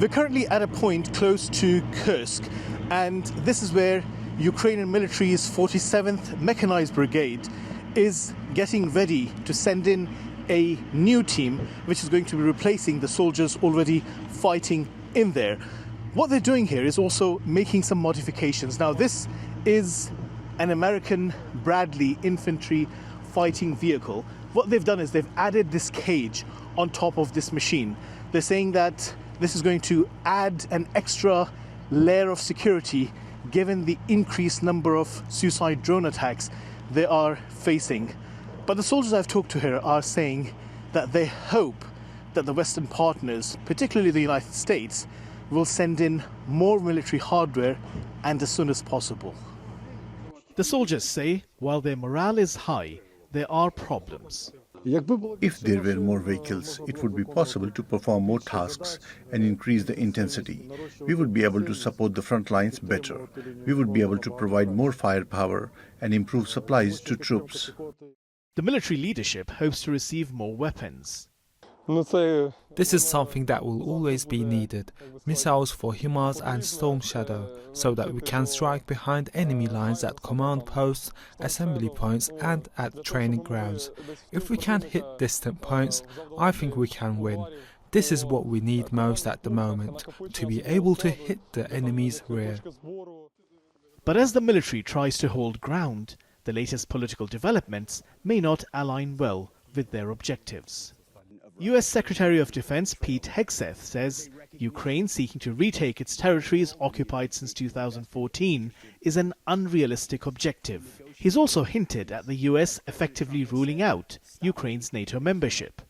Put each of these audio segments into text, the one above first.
We're currently at a point close to Kursk, and this is where Ukrainian military's 47th Mechanized Brigade is getting ready to send in a new team which is going to be replacing the soldiers already fighting in there. What they're doing here is also making some modifications. Now, this is an American Bradley infantry fighting vehicle. What they've done is they've added this cage on top of this machine. They're saying that this is going to add an extra layer of security given the increased number of suicide drone attacks they are facing. But the soldiers I've talked to here are saying that they hope that the Western partners, particularly the United States, will send in more military hardware and as soon as possible. The soldiers say while their morale is high, there are problems. If there were more vehicles, it would be possible to perform more tasks and increase the intensity. We would be able to support the front lines better. We would be able to provide more firepower and improve supplies to troops. The military leadership hopes to receive more weapons. This is something that will always be needed. Missiles for HIMARS and Storm Shadow, so that we can strike behind enemy lines at command posts, assembly points and at training grounds. If we can hit distant points, I think we can win. This is what we need most at the moment, to be able to hit the enemy's rear. But as the military tries to hold ground, the latest political developments may not align well with their objectives. US Secretary of Defense Pete Hegseth says Ukraine seeking to retake its territories occupied since 2014 is an unrealistic objective. He's also hinted at the US effectively ruling out Ukraine's NATO membership.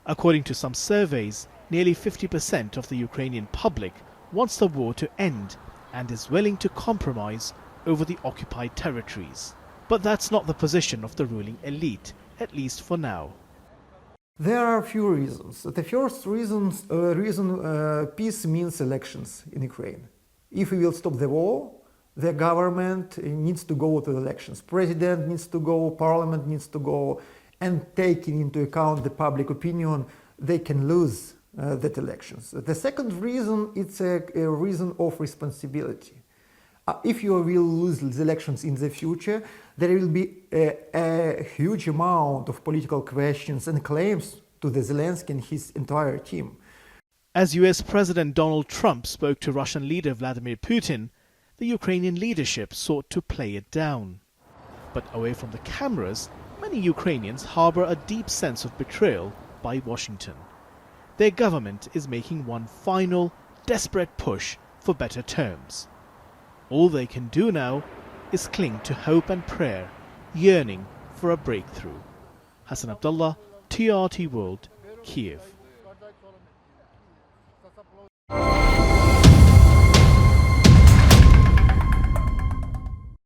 According to some surveys, nearly 50% of the Ukrainian public wants the war to end and is willing to compromise over the occupied territories. But that's not the position of the ruling elite, at least for now. There are a few reasons. The first reason, peace means elections in Ukraine. If we will stop the war, the government needs to go to elections. President needs to go, parliament needs to go, and taking into account the public opinion, they can lose that elections. The second reason, it's a reason of responsibility. If you will lose the elections in the future, there will be a huge amount of political questions and claims to the Zelenskyy and his entire team. As US President Donald Trump spoke to Russian leader Vladimir Putin, the Ukrainian leadership sought to play it down. But away from the cameras, many Ukrainians harbor a deep sense of betrayal by Washington. Their government is making one final, desperate push for better terms. All they can do now is cling to hope and prayer, yearning for a breakthrough. Hasan Abdullah, TRT World, Kiev.